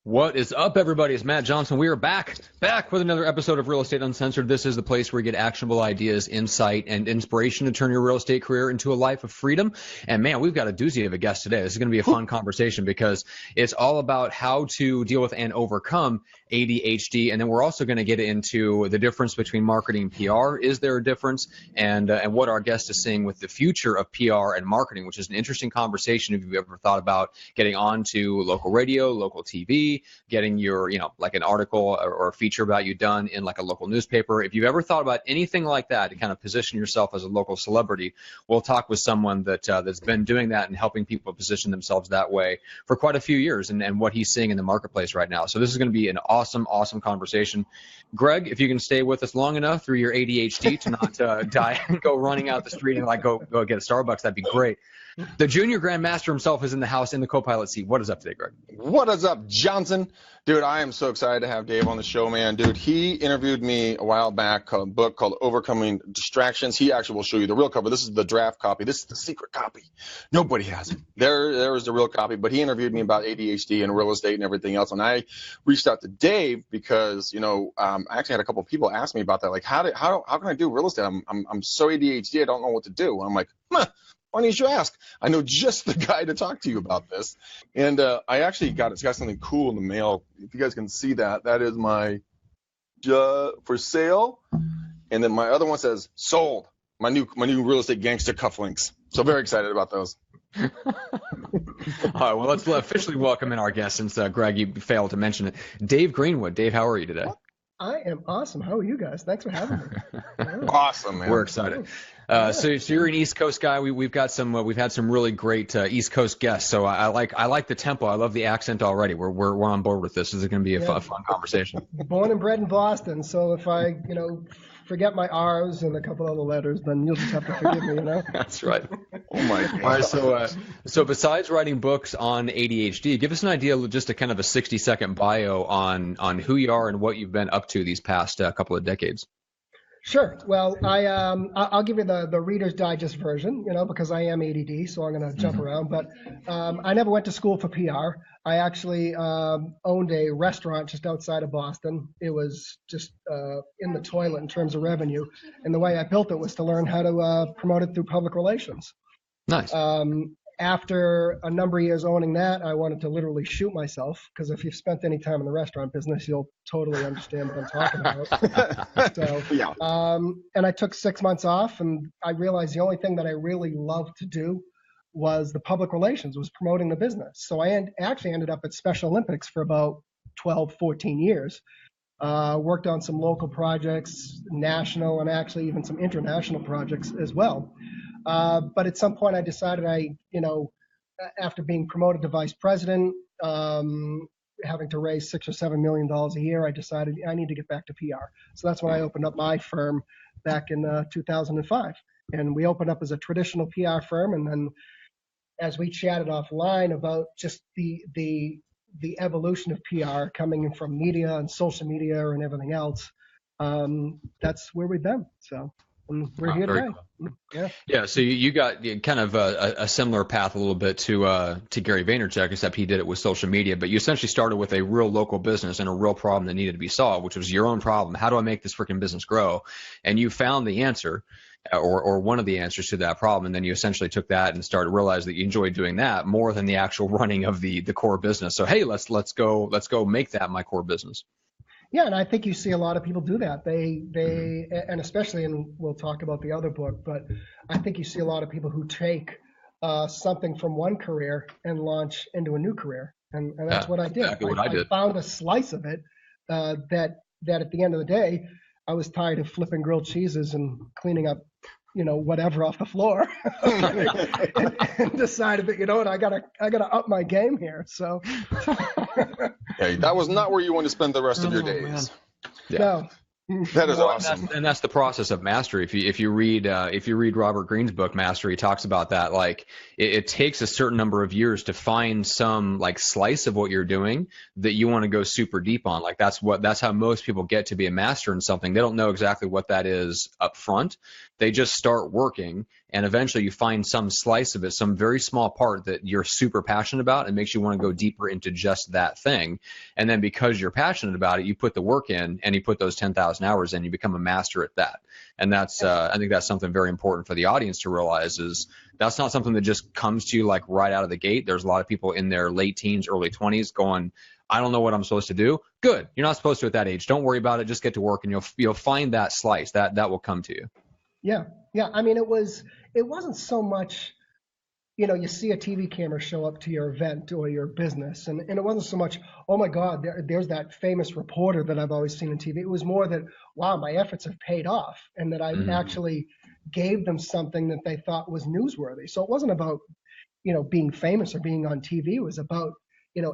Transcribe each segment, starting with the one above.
What is up, everybody? It's Matt Johnson. We are back with another episode of Real Estate Uncensored. This is the place where you get actionable ideas, insight, and inspiration to turn your real estate career into a life of freedom. And man, we've got a doozy of a guest today. This is going to be a fun conversation because it's all about how to deal with and overcome ADHD. And then we're also going to get into the difference between marketing and PR. Is there a difference? And what our guest is saying with the future of PR and marketing, which is an interesting conversation if you've ever thought about getting onto local radio, local TV, getting your, like an article or a feature about you done in like a local newspaper. If you've ever thought about anything like that to kind of position yourself as a local celebrity, we'll talk with someone that's been doing that and helping people position themselves that way for quite a few years and what he's seeing in the marketplace right now. So this is going to be an awesome conversation. Greg, if you can stay with us long enough through your ADHD to not die and go running out the street and go get a Starbucks, that'd be great. The junior grandmaster himself is in the house in the co-pilot seat. What is up today, Greg? What is up, Johnson? Dude, I am so excited to have Dave on the show, man. Dude, he interviewed me a while back, a book called Overcoming Distractions. He actually will show you the real cover. This is the draft copy. This is the secret copy. Nobody has it. There is the real copy, but he interviewed me about ADHD and real estate and everything else. And I reached out to Dave because, I actually had a couple of people ask me about that. Like, how can I do real estate? I'm so ADHD, I don't know what to do. I'm like, funny you should ask. I know just the guy to talk to you about this. And I actually got something cool in the mail. If you guys can see that, that is my for sale. And then my other one says sold. My new real estate gangster cufflinks. So very excited about those. All right, well, let's officially welcome in our guest since Greg, you failed to mention it. Dave Greenwood. Dave, how are you today? I am awesome. How are you guys? Thanks for having me. Awesome, man. We're excited. So you're an East Coast guy. We've had some really great East Coast guests. So I like the tempo. I love the accent already. We're on board with this. This is going to be a fun conversation. Born and bred in Boston, so if I forget my R's and a couple other letters, then you'll just have to forgive me. That's right. Oh my God. All right. So besides writing books on ADHD, give us an idea, just a kind of a 60-second bio on who you are and what you've been up to these past couple of decades. Sure. Well, I'll give you the Reader's Digest version, because I am ADD, so I'm going to jump around. But I never went to school for PR. I actually owned a restaurant just outside of Boston. It was just in the toilet in terms of revenue. And the way I built it was to learn how to promote it through public relations. Nice. After a number of years owning that, I wanted to literally shoot myself, because if you've spent any time in the restaurant business, you'll totally understand what I'm talking about. So, yeah. And I took 6 months off, and I realized the only thing that I really loved to do was the public relations, was promoting the business. So I actually ended up at Special Olympics for about 12, 14 years. Worked on some local projects, national, and actually even some international projects as well. But at some point I decided after being promoted to vice president, having to raise $6 or $7 million a year, I decided I need to get back to PR. So that's when I opened up my firm back in 2005. And we opened up as a traditional PR firm. And then as we chatted offline about just the evolution of PR coming in from media and social media and everything else, that's where we've been. So. And we're here today. Cool. Yeah. So you got kind of a similar path a little bit to Gary Vaynerchuk, except he did it with social media. But you essentially started with a real local business and a real problem that needed to be solved, which was your own problem. How do I make this freaking business grow? And you found the answer, or one of the answers to that problem. And then you essentially took that and started to realize that you enjoyed doing that more than the actual running of the core business. So hey, let's go make that my core business. Yeah, and I think you see a lot of people do that. And especially, and we'll talk about the other book, but I think you see a lot of people who take something from one career and launch into a new career. And that's what I did. Exactly what I did. I found a slice of it that at the end of the day, I was tired of flipping grilled cheeses and cleaning up, whatever off the floor, and decided that, what, I gotta up my game here. So. Hey, that was not where you want to spend the rest of your days. Yeah. No. That is awesome. And that's the process of mastery. If you read Robert Greene's book Mastery, he talks about that. Like it takes a certain number of years to find some like slice of what you're doing that you want to go super deep on. Like that's how most people get to be a master in something. They don't know exactly what that is up front. They just start working And eventually you find some slice of it, some very small part that you're super passionate about and makes you want to go deeper into just that thing. And then because you're passionate about it, you put the work in and you put those 10,000 hours in, you become a master at that. And that's, I think that's something very important for the audience to realize is that's not something that just comes to you like right out of the gate. There's a lot of people in their late teens, early 20s going, I don't know what I'm supposed to do. Good. You're not supposed to at that age. Don't worry about it. Just get to work and you'll find that slice that will come to you. Yeah. Yeah. I mean, it wasn't so much, you see a TV camera show up to your event or your business, and it wasn't so much, oh my God, there's that famous reporter that I've always seen on TV. It was more that, wow, my efforts have paid off, and that I actually gave them something that they thought was newsworthy. So it wasn't about, being famous or being on TV. It was about,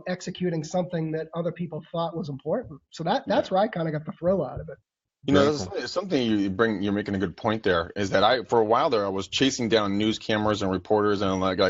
executing something that other people thought was important. So that's where I kind of got the thrill out of it. Something you're making a good point there is that for a while there, I was chasing down news cameras and reporters and like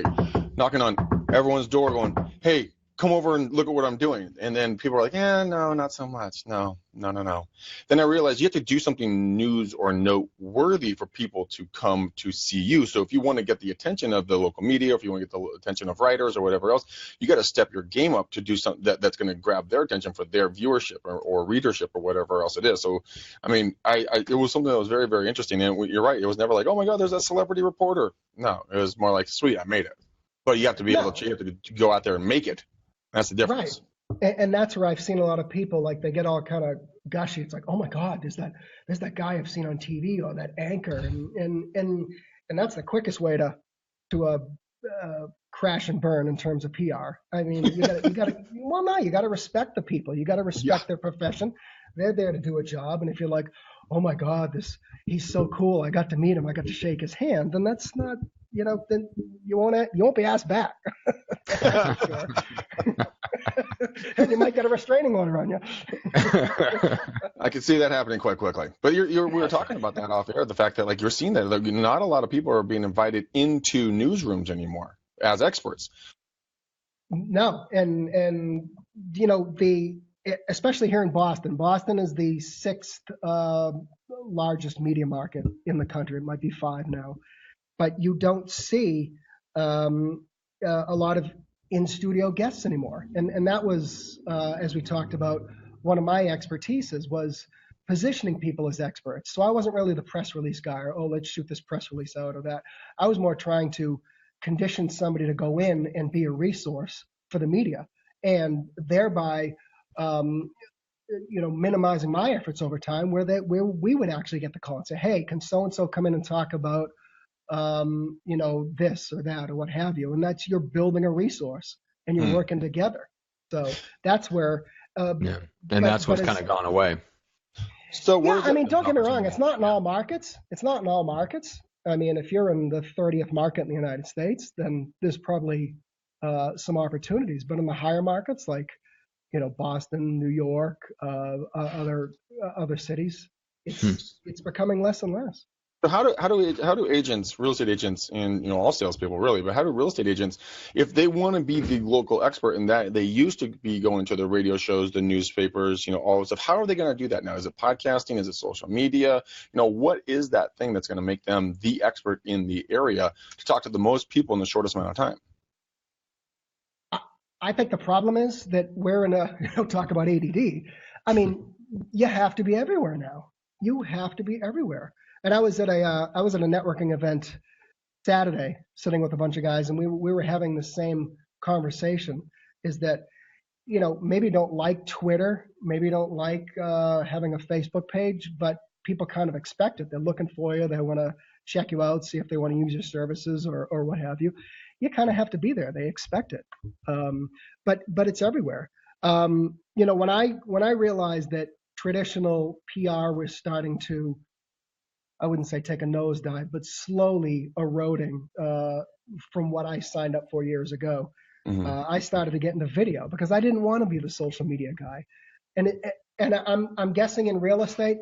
knocking on everyone's door going, hey, come over and look at what I'm doing. And then people are like, yeah, no, not so much. No. Then I realized you have to do something news or noteworthy for people to come to see you. So if you want to get the attention of the local media, if you want to get the attention of writers or whatever else, you got to step your game up to do something that's going to grab their attention for their viewership or readership or whatever else it is. So, I mean, it was something that was very, very interesting. And you're right. It was never like, oh my God, there's that celebrity reporter. No, it was more like, sweet, I made it. But you have to be able to, you have to go out there and make it. That's the difference. Right. And that's where I've seen a lot of people, like, they get all kind of gushy. It's like, oh my God, there's that guy I've seen on TV or that anchor. And that's the quickest way to crash and burn in terms of PR. I mean, you gotta respect the people. You gotta respect their profession. They're there to do a job. And if you're like, oh my God, he's so cool, I got to meet him, I got to shake his hand, then that's not, then you won't be asked back. Sure. And you might get a restraining order on you. I can see that happening quite quickly. But we were talking about that off air, the fact that, like, you're seeing that not a lot of people are being invited into newsrooms anymore as experts. No, and especially here in Boston. Boston is the 6th largest media market in the country. It might be 5 now, but you don't see a lot of in-studio guests anymore. And that was, as we talked about, one of my expertises was positioning people as experts. So I wasn't really the press release guy or, oh, let's shoot this press release out or that. I was more trying to condition somebody to go in and be a resource for the media, and thereby minimizing my efforts over time where we would actually get the call and say, hey, can so-and-so come in and talk about this or that or what have you. And you're building a resource and you're working together. So that's where, and that's what's kind of gone away. So don't get me wrong. It's not in all markets. I mean, if you're in the 30th market in the United States, then there's probably some opportunities, but in the higher markets, like, Boston, New York, other cities, it's becoming less and less. So how do agents, real estate agents, and all salespeople really, but how do real estate agents, if they want to be the local expert in that, they used to be going to the radio shows, the newspapers, all this stuff. How are they going to do that now? Is it podcasting? Is it social media? What is that thing that's going to make them the expert in the area to talk to the most people in the shortest amount of time? I think the problem is that we're in talk about ADD. I mean, you have to be everywhere now. You have to be everywhere. And I was at a networking event Saturday, sitting with a bunch of guys, and we were having the same conversation. Is that maybe don't like Twitter, maybe don't like having a Facebook page, but people kind of expect it. They're looking for you. They want to check you out, see if they want to use your services or what have you. You kind of have to be there. They expect it. But it's everywhere. When I realized that traditional PR was starting to, I wouldn't say take a nosedive, but slowly eroding from what I signed up for years ago. I started to get into video because I didn't want to be the social media guy. And I'm guessing in real estate,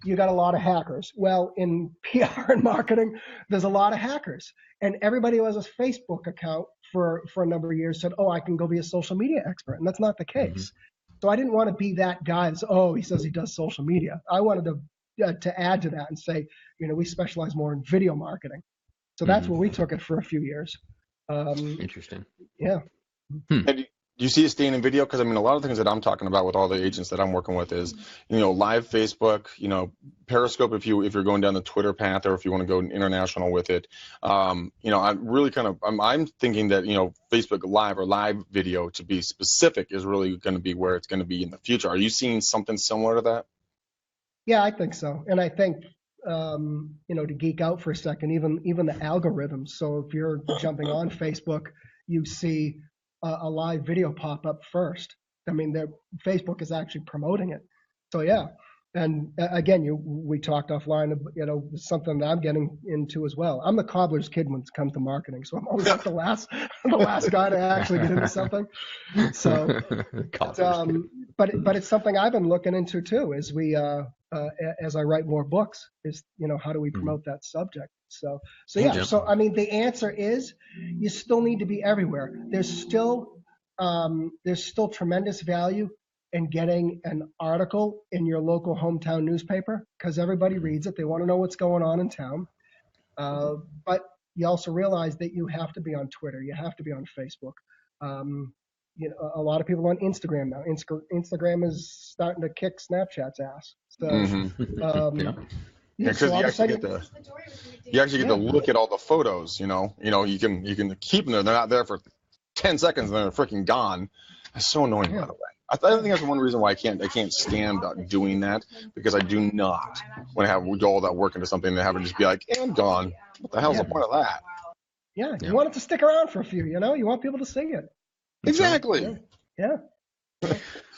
you got a lot of hackers. Well, in PR and marketing, there's a lot of hackers. And everybody who has a Facebook account for a number of years said, oh, I can go be a social media expert. And that's not the case. So I didn't want to be that guy that's, oh, he says he does social media. I wanted to add to that and say, we specialize more in video marketing. So that's where we took it for a few years. Interesting. Yeah. And do you see it staying in video? Because I mean, a lot of things that I'm talking about with all the agents that I'm working with is, live Facebook, Periscope if you're going down the Twitter path, or if you want to go international with it. I'm really I'm thinking that Facebook Live or live video, to be specific, is really going to be where it's going to be in the future. Are you seeing something similar to that? Yeah, I think so. And I think to geek out for a second, even the algorithms. So if you're jumping on Facebook, you see a live video pop up first. I mean, Facebook is actually promoting it. So yeah, and again, we talked offline. Something that I'm getting into as well. I'm the cobbler's kid when it comes to marketing, so I'm always like the last guy to actually get into something. So, but it's something I've been looking into too. As I write more books, is how do we promote that subject? So yeah. So I mean, the answer is you still need to be everywhere. There's still tremendous value in getting an article in your local hometown newspaper, because everybody reads it. They want to know what's going on in town. But you also realize that you have to be on Twitter. You have to be on Facebook. A lot of people on Instagram now. Instagram is starting to kick Snapchat's ass. So, because you actually get to look at all the photos. You can keep them there. They're not there for 10 seconds and they're freaking gone. It's so annoying, by the way. I think that's one reason why I can't stand doing that, because I do not want to have do all that work into something and have it just be like, and gone. What the hell's the point of that? Yeah, you want it to stick around for a few. You want people to see it. Exactly. Yeah.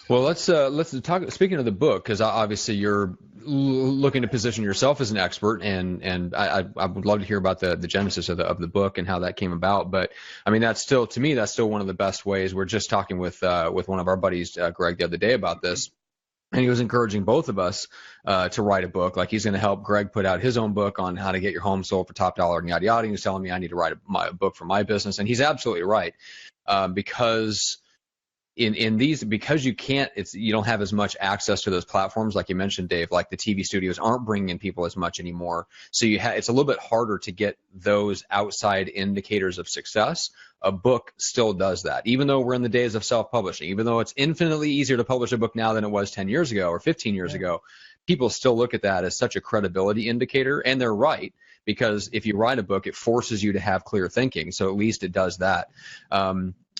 Well, let's talk. Speaking of the book, because obviously you're looking to position yourself as an expert, and I would love to hear about the genesis of the book and how that came about. But I mean, that's still one of the best ways. We're just talking with one of our buddies, Greg, the other day about this, and he was encouraging both of us to write a book. Like, he's going to help Greg put out his own book on how to get your home sold for top dollar and yada yada. He was telling me I need to write a book for my business, and he's absolutely right, because because you don't have as much access to those platforms, like you mentioned, Dave. Like, the TV studios aren't bringing in people as much anymore, so it's a little bit harder to get those outside indicators of success. A book still does that, even though we're in the days of self-publishing. Even though it's infinitely easier to publish a book now than it was 10 years ago or 15 years ago, people still look at that as such a credibility indicator, and they're right, because if you write a book, it forces you to have clear thinking. So at least it does that.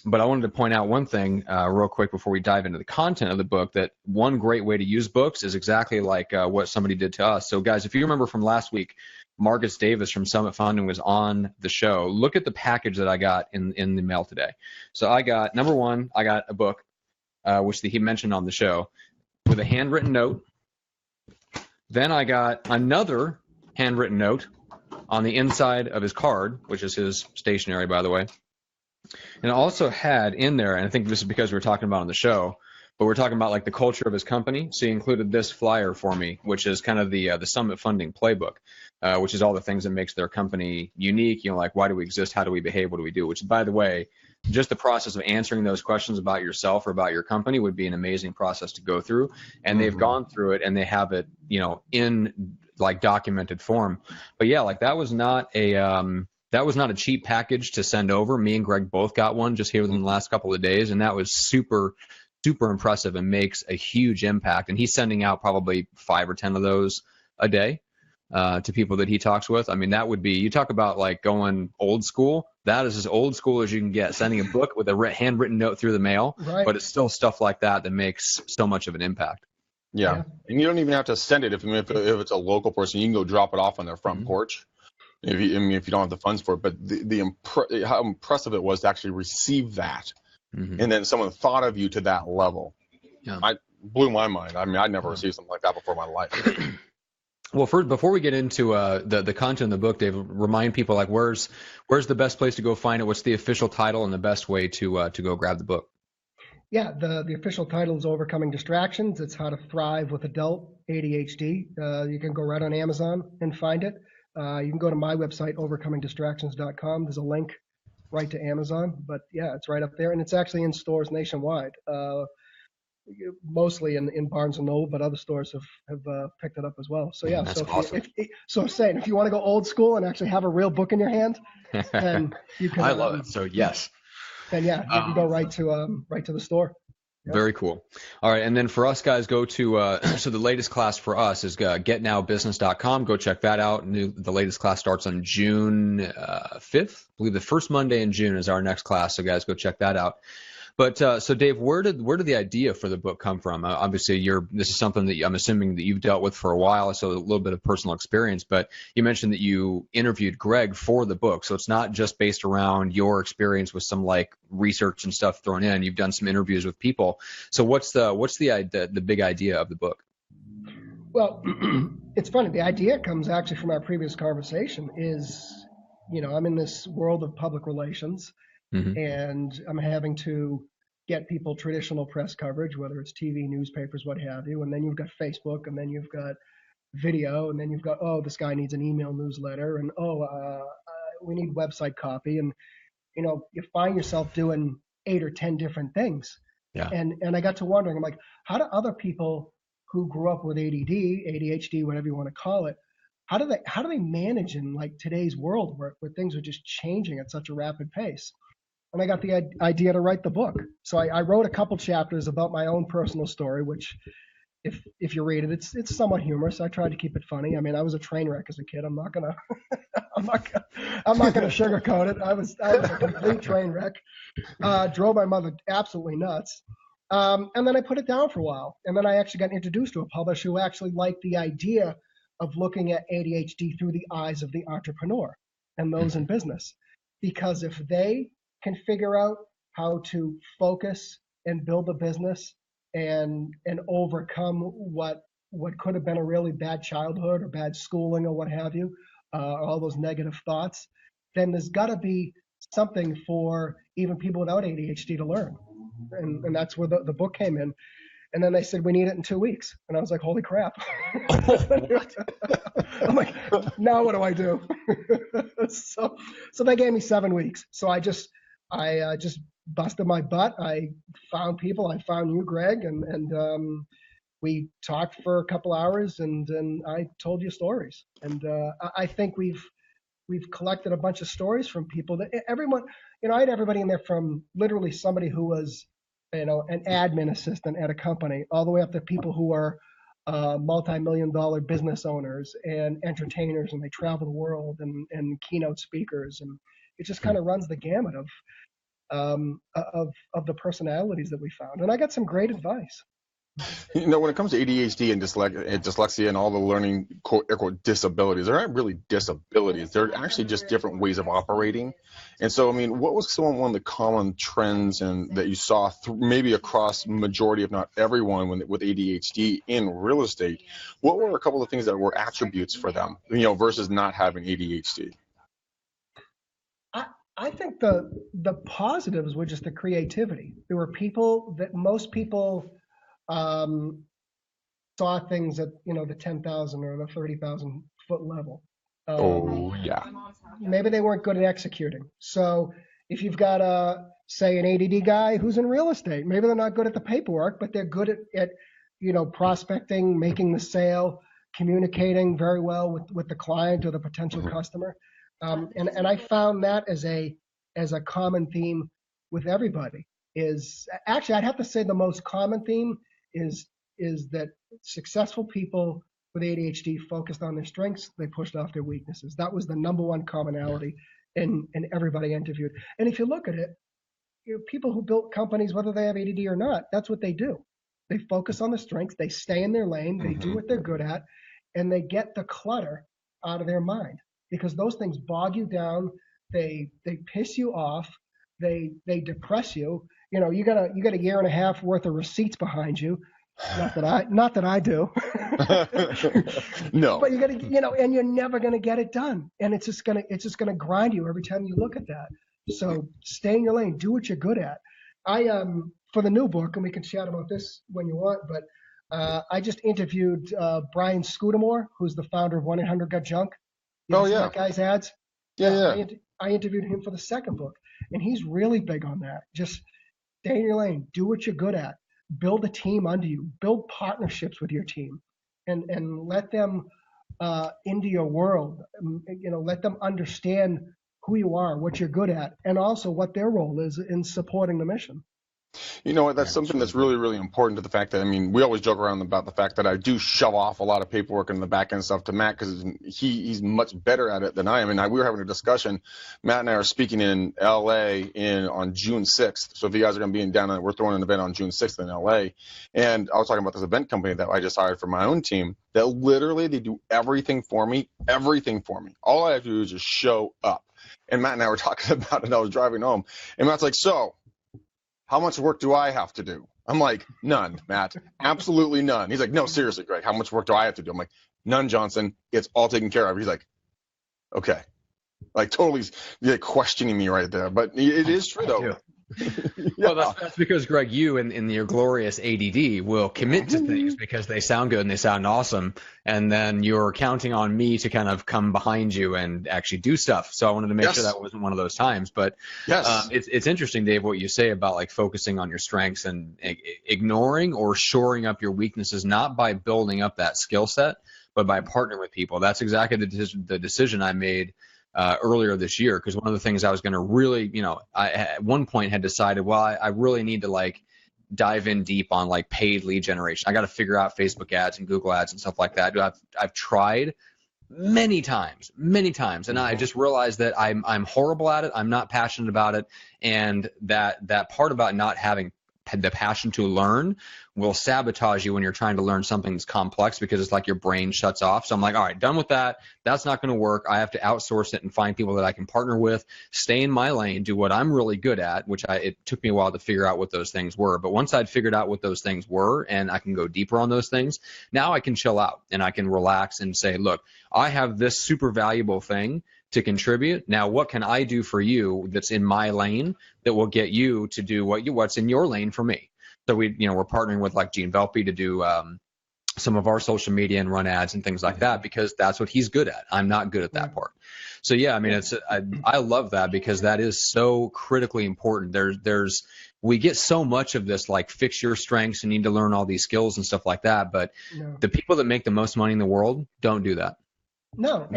But I wanted to point out one thing real quick before we dive into the content of the book, that one great way to use books is exactly like what somebody did to us. So, guys, if you remember from last week, Marcus Davis from Summit Funding was on the show. Look at the package that I got in the mail today. So I got, number one, I got a book, which he mentioned on the show, with a handwritten note. Then I got another handwritten note on the inside of his card, which is his stationery, by the way. And it also had in there, and I think this is because we were talking about on the show, but we're talking about like the culture of his company. So he included this flyer for me, which is kind of the Summit Funding playbook, which is all the things that makes their company unique. Like, why do we exist? How do we behave? What do we do? Which, by the way, just the process of answering those questions about yourself or about your company would be an amazing process to go through. And they've gone through it, and they have it, in like documented form. But yeah, like that was not a cheap package to send over. Me and Greg both got one just here within the last couple of days, and that was super, super impressive and makes a huge impact. And he's sending out probably 5 or 10 of those a day to people that he talks with. I mean, that would be, you talk about like going old school. That is as old school as you can get, sending a book with a handwritten note through the mail. Right. But it's still stuff like that makes so much of an impact. Yeah. And you don't even have to send it. If it's a local person, you can go drop it off on their front porch. If you don't have the funds for it, but how impressive it was to actually receive that, and then someone thought of you to that level. Yeah. I blew my mind. I mean, I'd never received something like that before in my life. Well, before we get into the content of the book, Dave, remind people, like, where's the best place to go find it? What's the official title and the best way to go grab the book? Yeah, the official title is Overcoming Distractions. It's How to Thrive with Adult ADHD. You can go right on Amazon and find it. You can go to my website, overcomingdistractions.com. There's a link right to Amazon. But yeah, it's right up there, and it's actually in stores nationwide. mostly in Barnes and Noble, but other stores have picked it up as well. So yeah, That's so awesome. So I'm saying, if you want to go old school and actually have a real book in your hand, then you can. I love it. So yes. Then yeah, you can go right to the store. Yep. Very cool. All right. And then for us guys, go to, so the latest class for us is getnowbusiness.com. Go check that out. The latest class starts on June 5th. I believe the first Monday in June is our next class. So guys, go check that out. But so Dave, where did the idea for the book come from? Obviously, this is something that I'm assuming that you've dealt with for a while, so a little bit of personal experience. But you mentioned that you interviewed Greg for the book, so it's not just based around your experience with some like research and stuff thrown in. You've done some interviews with people. So what's the big idea of the book? Well, it's funny. The idea comes actually from our previous conversation. I'm in this world of public relations. Mm-hmm. And I'm having to get people traditional press coverage, whether it's TV, newspapers, what have you. And then you've got Facebook, and then you've got video, and then you've got, this guy needs an email newsletter, and we need website copy. And, you find yourself doing 8 or 10 different things. Yeah. And I got to wondering, I'm like, how do other people who grew up with ADD, ADHD, whatever you want to call it, how do they manage in like today's world where things are just changing at such a rapid pace? And I got the idea to write the book. So I wrote a couple chapters about my own personal story, which if you read it, it's somewhat humorous. I tried to keep it funny. I mean, I was a train wreck as a kid. I'm not gonna sugarcoat it. I was a complete train wreck. Drove my mother absolutely nuts. And then I put it down for a while. And then I actually got introduced to a publisher who actually liked the idea of looking at ADHD through the eyes of the entrepreneur and those in business. Because if they can figure out how to focus and build a business and overcome what could have been a really bad childhood or bad schooling or what have you, all those negative thoughts, then there's got to be something for even people without ADHD to learn. And that's where the book came in. And then they said, we need it in 2 weeks. And I was like, holy crap. I'm like, now what do I do? So they gave me 7 weeks. So I just busted my butt. I found people. I found you, Greg, and we talked for a couple hours, and I told you stories. And I think we've collected a bunch of stories from people that everyone, I had everybody in there from literally somebody who was, an admin assistant at a company, all the way up to people who are multi-million-dollar business owners and entertainers, and they travel the world, and keynote speakers, and it just kind of runs the gamut of the personalities that we found. And I got some great advice. When it comes to ADHD and dyslexia and all the learning quote disabilities, they're not really disabilities. They're actually just different ways of operating. And so, what was one of the common trends that you saw maybe across majority, if not everyone, with ADHD in real estate? What were a couple of things that were attributes for them, versus not having ADHD? I think the positives were just the creativity. There were people that most people saw things at the 10,000 or the 30,000 foot level. Maybe they weren't good at executing. So if you've got say an ADD guy who's in real estate, maybe they're not good at the paperwork, but they're good at prospecting, making the sale, communicating very well with the client or the potential customer. And I found that as a common theme with everybody. Is actually, I'd have to say the most common theme is that successful people with ADHD focused on their strengths, they pushed off their weaknesses. That was the number one commonality in everybody interviewed. And if you look at it, people who built companies, whether they have ADD or not, that's what they do. They focus on the strengths, they stay in their lane, they do what they're good at, and they get the clutter out of their mind, because those things bog you down, they piss you off, they depress you. You got a year and a half worth of receipts behind you. Not that I do. No. But you got to, and you're never going to get it done. And it's just going to grind you every time you look at that. So stay in your lane, do what you're good at. For the new book, and we can chat about this when you want, but I just interviewed Brian Scudamore, who's the founder of 1-800-GOT-JUNK. That guy's ads. Yeah. I interviewed him for the second book, and he's really big on that. Just stay in your lane, do what you're good at. build a team under you, build partnerships with your team, and let them into your world. Let them understand who you are, what you're good at, and also what their role is in supporting the mission. You know what? That's something that's really, really important to the fact that, I mean, we always joke around about the fact that I do shove off a lot of paperwork and the back end stuff to Matt because he's much better at it than I am. And we were having a discussion. Matt and I are speaking in LA on June 6th. So if you guys are going to be down, we're throwing an event on June 6th in LA. And I was talking about this event company that I just hired for my own team that literally they do everything for me. All I have to do is just show up. And Matt and I were talking about it. I was driving home and Matt's like, so how much work do I have to do? I'm like, none, Matt. Absolutely none. He's like, no, seriously, Greg, how much work do I have to do? I'm like, none, Johnson. It's all taken care of. He's like, okay. Like totally questioning me right there. But it is true, though. Yeah. Well, that's because, Greg, you in your glorious ADD will commit to things because they sound good and they sound awesome, and then you're counting on me to kind of come behind you and actually do stuff. So I wanted to make sure that wasn't one of those times. But it's interesting, Dave, what you say about like focusing on your strengths and ignoring or shoring up your weaknesses, not by building up that skill set, but by partnering with people. That's exactly the decision I made earlier this year, because one of the things I was going to really, I at one point had decided, well, I really need to like dive in deep on like paid lead generation. I got to figure out Facebook ads and Google ads and stuff like that. I've tried many times, and I just realized that I'm horrible at it. I'm not passionate about it, and that part about not having the passion to learn will sabotage you when you're trying to learn something that's complex, because it's like your brain shuts off. So I'm like, all right, done with that. That's not going to work. I have to outsource it and find people that I can partner with, stay in my lane, do what I'm really good at, which it took me a while to figure out what those things were. But once I'd figured out what those things were and I can go deeper on those things, now I can chill out and I can relax and say, look, I have this super valuable thing to contribute. Now, what can I do for you that's in my lane that will get you to do what's in your lane for me? So we're partnering with like Gene Velpe to do some of our social media and run ads and things like that, because that's what he's good at. I'm not good at that part. So yeah, I mean, I love that, because that is so critically important. We get so much of this, like fix your strengths and need to learn all these skills and stuff like that. But the people that make the most money in the world don't do that. No.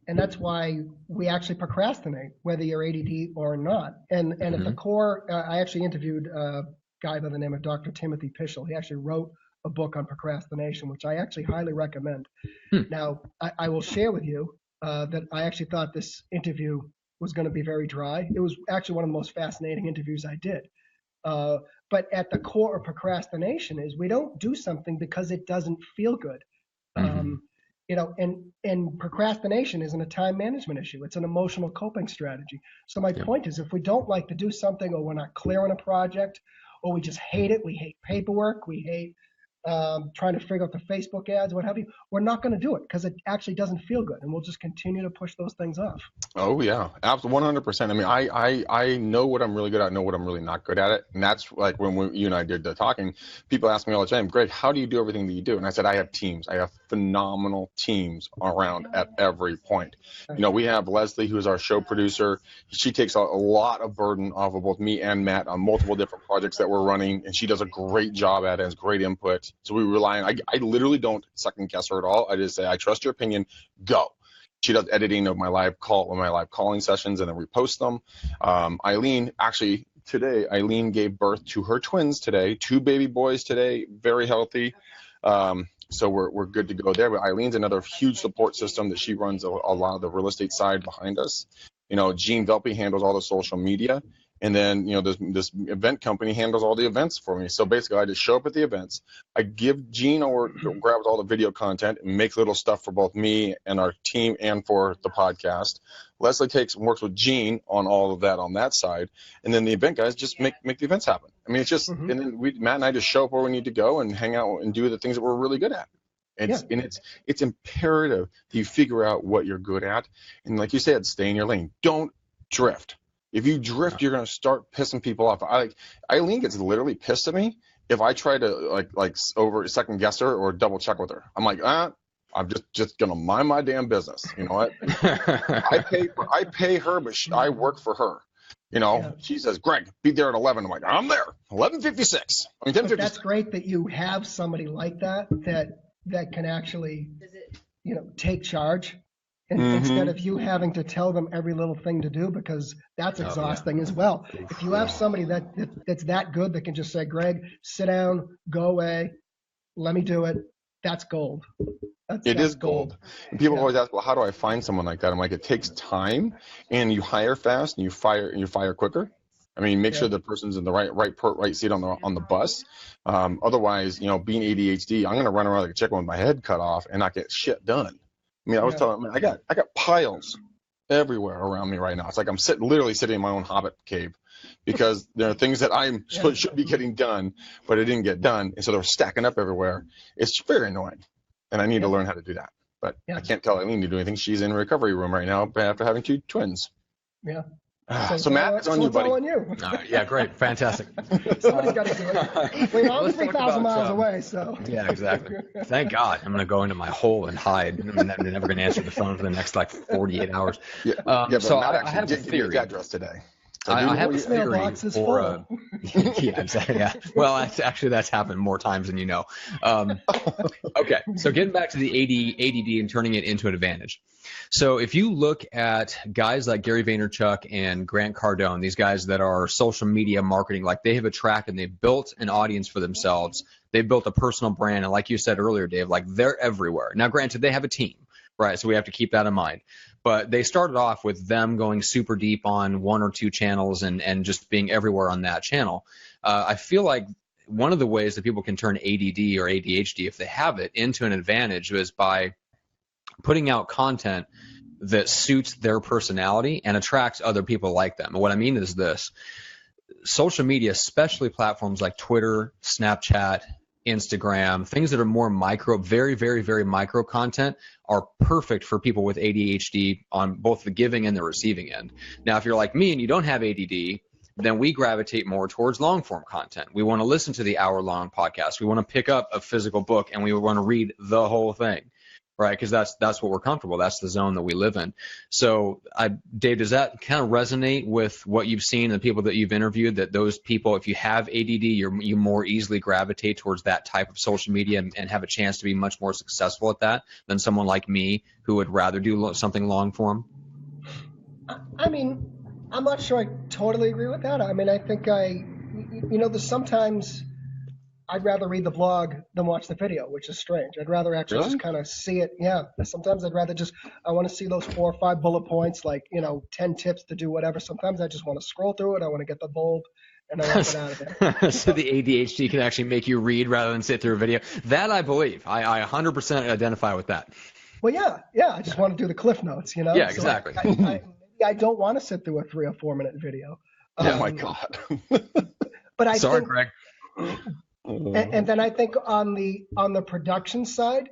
And that's why we actually procrastinate, whether you're ADD or not. And at the core, I actually interviewed a guy by the name of Dr. Timothy Pischel. He actually wrote a book on procrastination, which I actually highly recommend. Now, I will share with you that I actually thought this interview was going to be very dry. It was actually one of the most fascinating interviews I did. But at the core of procrastination is we don't do something because it doesn't feel good. And procrastination isn't a time management issue. It's an emotional coping strategy. So my point is, if we don't like to do something, or we're not clear on a project, or we just hate it, we hate paperwork, we hate trying to figure out the Facebook ads, what have you, we're not going to do it because it actually doesn't feel good, and we'll just continue to push those things off. Oh yeah, absolutely, 100%. I mean, I know what I'm really good at, I know what I'm really not good at it, and that's like when you and I did the talking. People ask me all the time, Greg, how do you do everything that you do? And I said, I have teams. I have phenomenal teams around at every point. We have Leslie, who's our show producer. She takes a lot of burden off of both me and Matt on multiple different projects that we're running, and she does a great job at it, has great input. So we rely on, I literally don't second guess her at all. I just say, I trust your opinion, go. She does editing of my live calling sessions, and then we post them. Eileen gave birth to her twins today, 2 baby boys today, very healthy. So we're good to go there. But Eileen's another huge support system that she runs a lot of the real estate side behind us. Gene Velpe handles all the social media. And then, this event company handles all the events for me. So basically, I just show up at the events. I give Gene grabs all the video content and makes little stuff for both me and our team and for the podcast. Leslie takes and works with Gene on all of that on that side. And then the event guys just make the events happen. I mean, it's just, and then Matt and I just show up where we need to go and hang out and do the things that we're really good at. And it's imperative that you figure out what you're good at. And like you said, stay in your lane. Don't drift. If you drift, you're going to start pissing people off. Eileen gets literally pissed at me if I try to like over second guess her or double check with her. I'm like, I'm just going to mind my damn business. You know what? I pay her, but I work for her. She says, Greg, be there at 11. I'm like, I'm there. 11:56. I mean, 10:56. That's great that you have somebody like that can actually, take charge. And instead of you having to tell them every little thing to do, because that's exhausting as well. If you have somebody that's that good that can just say, Greg, sit down, go away, let me do it, that's gold. It is gold. And people always ask, well, how do I find someone like that? I'm like, it takes time, and you hire fast, and you fire quicker. I mean, make sure the person's in the right seat on the bus. Otherwise, being ADHD, I'm going to run around like a chicken with my head cut off and not get shit done. I mean, I was telling them, I got piles everywhere around me right now. It's like I'm literally sitting in my own hobbit cave because there are things that should be getting done, but it didn't get done, and so they're stacking up everywhere. It's very annoying, and I need to learn how to do that. But I can't tell Eileen to do anything. She's in a recovery room right now after having 2 twins. Yeah. So Matt, it's on you, buddy. All on you. Yeah, great, fantastic. Somebody's got to do it. We're all 3,000 miles away, so. Yeah, exactly. Thank God. I'm going to go into my hole and hide. I'm never going to answer the phone for the next 48 hours. But so Matt I have a theory. The address today. So I have a theory for yeah. Well, that's happened more times than you know. Okay, so getting back to the ADD and turning it into an advantage. So if you look at guys like Gary Vaynerchuk and Grant Cardone, these guys that are social media marketing, like they have attracted and they've built an audience for themselves. They've built a personal brand, and like you said earlier, Dave, like they're everywhere. Now, granted, they have a team, right? So we have to keep that in mind. But they started off with them going super deep on 1 or 2 channels and just being everywhere on that channel. I feel like one of the ways that people can turn ADD or ADHD, if they have it, into an advantage is by putting out content that suits their personality and attracts other people like them. And what I mean is this. Social media, especially platforms like Twitter, Snapchat, Instagram, things that are more micro, very, very, very micro content are perfect for people with ADHD on both the giving and the receiving end. Now, if you're like me and you don't have ADD, then we gravitate more towards long form content. We want to listen to the hour-long podcast. We want to pick up a physical book and we want to read the whole thing, right? Because that's what we're comfortable. That's the zone that we live in. So, Dave, does that kind of resonate with what you've seen and the people that you've interviewed, that those people, if you have ADD, you more easily gravitate towards that type of social media and have a chance to be much more successful at that than someone like me who would rather do something long form? I mean, I'm not sure I totally agree with that. I mean, I think there's sometimes I'd rather read the blog than watch the video, which is strange. I'd rather actually just kind of see it. Yeah. Sometimes I'd rather I want to see those 4 or 5 bullet points, 10 tips to do whatever. Sometimes I just want to scroll through it. I want to get the bold and I want to get out of there. So the ADHD can actually make you read rather than sit through a video. That I believe. I 100% identify with that. Well, yeah. I just want to do the cliff notes, Yeah, exactly. So I don't want to sit through a 3 or 4 minute video. Oh my God. But I Sorry, think, Greg. And then I think on the production side,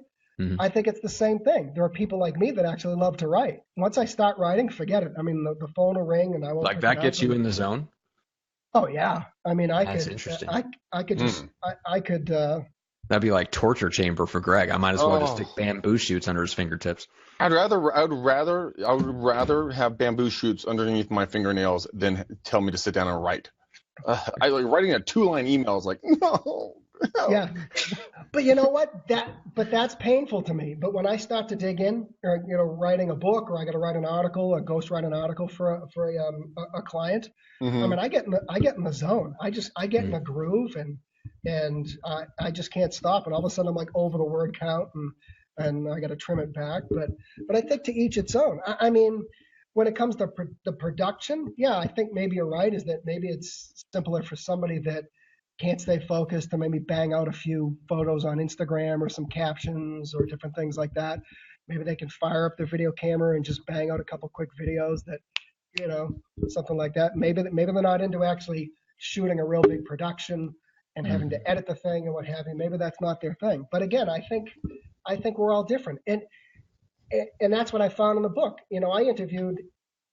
I think it's the same thing. There are people like me that actually love to write. Once I start writing, forget it. I mean, the phone will ring and I won't. Like that gets you in the zone? Oh yeah. I mean, That's interesting. I could just I could. That'd be like torture chamber for Greg. I might as well just stick bamboo shoots under his fingertips. I would rather have bamboo shoots underneath my fingernails than tell me to sit down and write. I like writing a 2-line email is like, no. Yeah. But you know what? That's painful to me. But when I start to dig in, or writing a book, or I got to write an article, or ghostwrite an article for a client, I mean, I get in the zone. I get in a groove, and I just can't stop. And all of a sudden, I'm like over the word count, and I got to trim it back. But I think to each its own. I mean, when it comes to the production, yeah, I think maybe you're right. Is that maybe it's simpler for somebody that can't stay focused to maybe bang out a few photos on Instagram or some captions or different things like that. Maybe they can fire up their video camera and just bang out a couple quick videos that, something like that. Maybe they're not into actually shooting a real big production and having to edit the thing and what have you. Maybe that's not their thing. But again, I think we're all different. And that's what I found in the book. I interviewed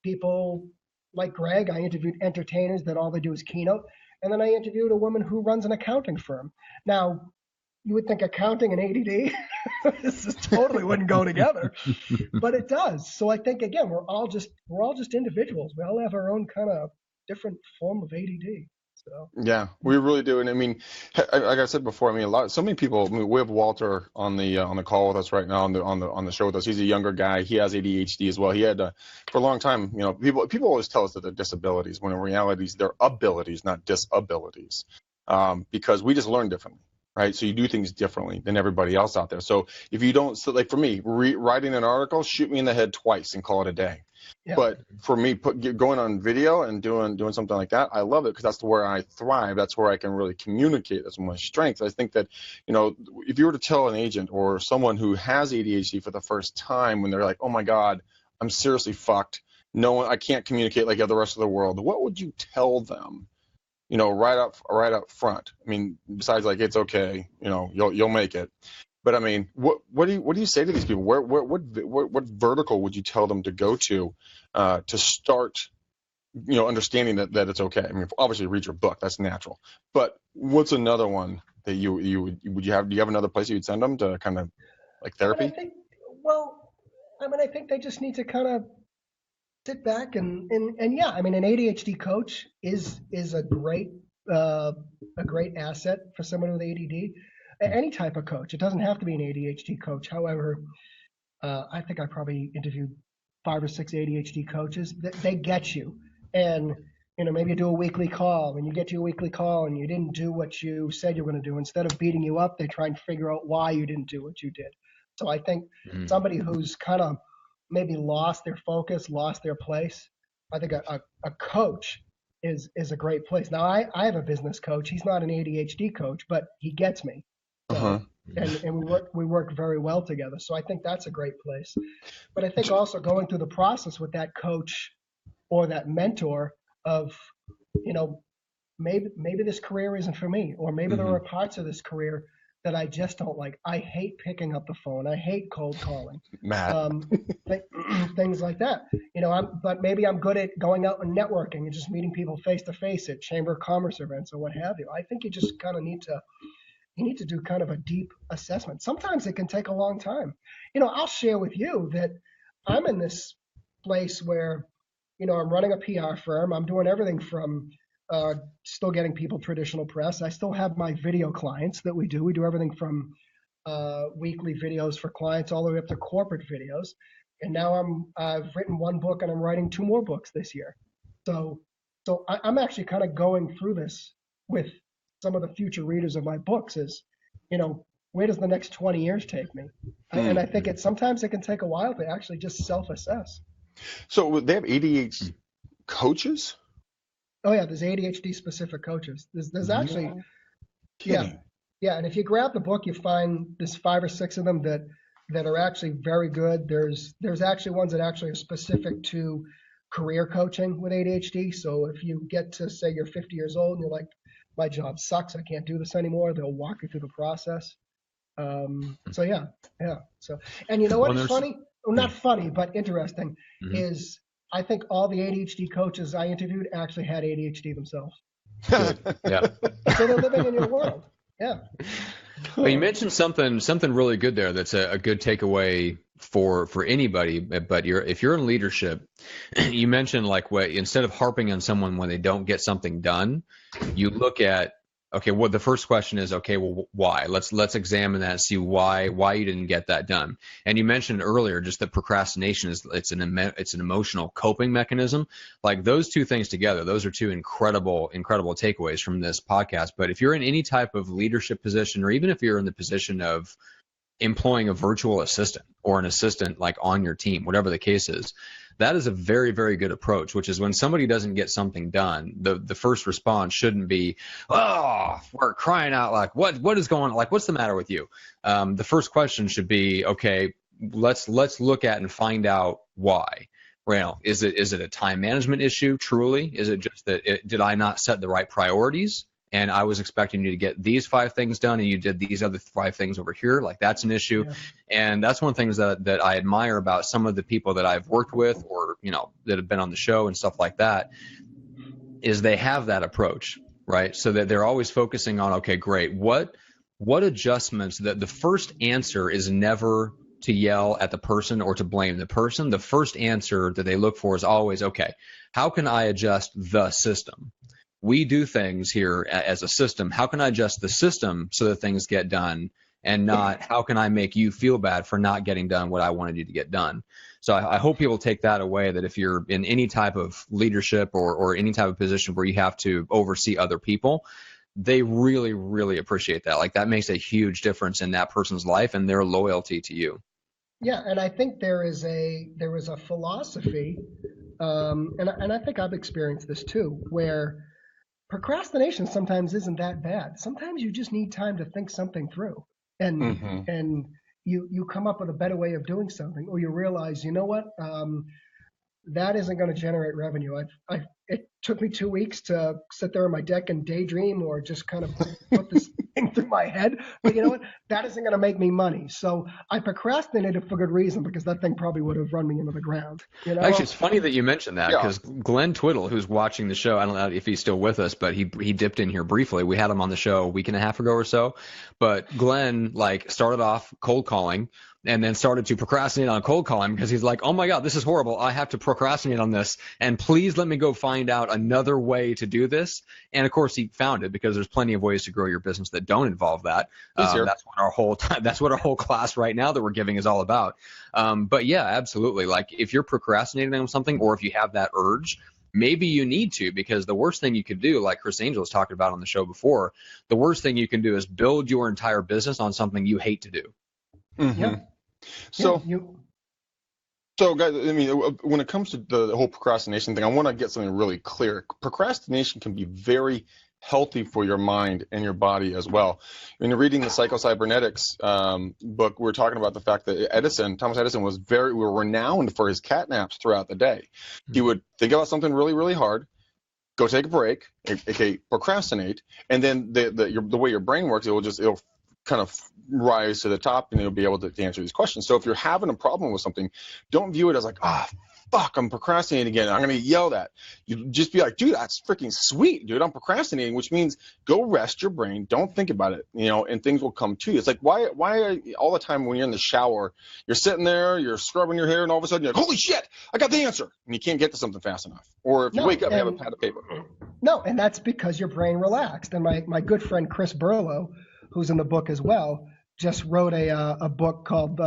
people like Greg. I interviewed entertainers that all they do is keynote. And then I interviewed a woman who runs an accounting firm. Now, you would think accounting and ADD, this just totally wouldn't go together, but it does. So I think, again, we're all just individuals. We all have our own kind of different form of ADD. So Yeah, we really do. And I mean, like I said before, I mean, so many people. I mean, we have Walter on the call with us right now on the show with us. He's a younger guy. He has ADHD as well. He had for a long time. You know, people always tell us that they're disabilities, when in reality they're abilities, not disabilities, because we just learn differently. Right, so you do things differently than everybody else out there. So if you don't, so like for me, writing an article, shoot me in the head twice and call it a day. yeah. But for me, going on video and doing something like that, I love it because that's where I thrive. That's where I can really communicate. That's my strength. I think that, you know, if you were to tell an agent or someone who has ADHD for the first time, when they're like, "Oh my God, I'm seriously fucked. No, I can't communicate like the rest of the world," what would you tell them? You know, right up front. I mean, besides like, it's okay, you know, you'll make it. But I mean, what do you say to these people? What vertical would you tell them to go to start, you know, understanding that it's okay? I mean, obviously read your book, that's natural. But what's another one that do you have another place you would send them to, kind of like therapy? I think they just need to kind of sit back and yeah, I mean, an ADHD coach is a great asset for someone with ADD. Any type of coach. It doesn't have to be an ADHD coach. However, I think I probably interviewed 5 or 6 ADHD coaches. They get you, and you know, maybe you do a weekly call, and you get to your weekly call, and you didn't do what you said you were going to do. Instead of beating you up, they try and figure out why you didn't do what you did. So I think somebody who's kind of maybe lost their focus, lost their place, I think a coach is a great place. Now I have a business coach. He's not an ADHD coach, but he gets me. So, and we work very well together. So I think that's a great place. But I think also going through the process with that coach or that mentor of, you know, maybe this career isn't for me, or maybe there are parts of this career that I just don't like. I hate picking up the phone. I hate cold calling. Things like that. You know, but maybe I'm good at going out and networking and just meeting people face to face at Chamber of Commerce events or what have you. I think you just kind of need to do kind of a deep assessment. Sometimes it can take a long time. You know, I'll share with you that I'm in this place where, you know, I'm running a PR firm. I'm doing everything from still getting people traditional press. I still have my video clients that we do. We do everything from weekly videos for clients all the way up to corporate videos. And now I've written 1 book and I'm writing 2 more books this year. So I'm actually kind of going through this with some of the future readers of my books is, you know, where does the next 20 years take me? And I think sometimes it can take a while to actually just self-assess. So they have ADHD coaches? Oh yeah, there's ADHD specific coaches. There's actually, yeah. And if you grab the book, you find there's 5 or 6 of them that are actually very good. There's actually ones that actually are specific to career coaching with ADHD. So if you get to, say, you're 50 years old and you're like, my job sucks, I can't do this anymore, they'll walk you through the process. So yeah. So, and you know what's funny? Well, not funny, but interesting is I think all the ADHD coaches I interviewed actually had ADHD themselves. Yeah. So they're living in your world. Yeah. Well, you mentioned something really good there. That's a good takeaway for anybody. But if you're in leadership, you mentioned like instead of harping on someone when they don't get something done, you look at, okay, well, the first question is, okay, well, why? Let's examine that and see why you didn't get that done. And you mentioned earlier just that procrastination it's an emotional coping mechanism. Like those 2 things together, those are 2 incredible takeaways from this podcast. But if you're in any type of leadership position, or even if you're in the position of employing a virtual assistant or an assistant like on your team, whatever the case is, that is a very, very good approach, which is when somebody doesn't get something done, the first response shouldn't be, oh, we're crying out like, what is going on? Like, what's the matter with you? The first question should be, okay, let's look at and find out why. Well, is it a time management issue? Truly? Is it just that did I not set the right priorities? And I was expecting you to get these 5 things done, and you did these other 5 things over here. Like that's an issue. Yeah. And that's one of the things that I admire about some of the people that I've worked with, or, you know, that have been on the show and stuff like that, is they have that approach, right? So that they're always focusing on, okay, great. What adjustments, that the first answer is never to yell at the person or to blame the person. The first answer that they look for is always, okay, how can I adjust the system? We do things here as a system. How can I adjust the system so that things get done, and not how can I make you feel bad for not getting done what I wanted you to get done? So I hope people take that away, that if you're in any type of leadership or any type of position where you have to oversee other people, they really, really appreciate that. Like, that makes a huge difference in that person's life and their loyalty to you. Yeah, and I think there is a philosophy, and I think I've experienced this too, where procrastination sometimes isn't that bad. Sometimes you just need time to think something through, and you come up with a better way of doing something, or you realize, you know what, that isn't going to generate revenue. It took me 2 weeks to sit there on my deck and daydream, or just kind of put this thing through my head. But you know what? That isn't going to make me money. So I procrastinated for good reason, because that thing probably would have run me into the ground. You know? Actually, it's funny that you mentioned that, because Glenn Twiddle, who's watching the show, I don't know if he's still with us, but he dipped in here briefly. We had him on the show a week and a half ago or so. But Glenn started off cold calling, and then started to procrastinate on cold calling, because he's like, oh my God, this is horrible. I have to procrastinate on this, and please let me go find out another way to do this. And of course he found it, because there's plenty of ways to grow your business that don't involve that. That's what our whole class right now that we're giving is all about. But yeah, absolutely. Like, if you're procrastinating on something, or if you have that urge, maybe you need to, because the worst thing you could do, like Chris Angel was talking about on the show before, the worst thing you can do is build your entire business on something you hate to do. Mm-hmm. Yep. So guys, I mean, when it comes to the whole procrastination thing, I want to get something really clear. Procrastination can be very healthy for your mind and your body as well. When you're reading the Psycho-Cybernetics book, we're talking about the fact that Thomas Edison was renowned for his cat naps throughout the day. He would think about something really, really hard, go take a break, aka procrastinate, and then the way your brain works, it'll kind of rise to the top, and you'll be able to answer these questions. So if you're having a problem with something, don't view it as like, fuck, I'm procrastinating again, I'm going to yell that. You just be like, dude, that's freaking sweet, dude, I'm procrastinating, which means go rest your brain, don't think about it, and things will come to you. It's like, why all the time when you're in the shower, you're sitting there, you're scrubbing your hair, and all of a sudden you're like, holy shit, I got the answer, and you can't get to something fast enough. Or if you wake up and have a pad of paper. No, and that's because your brain relaxed. And my good friend Chris Burlow, who's in the book as well, just wrote a book called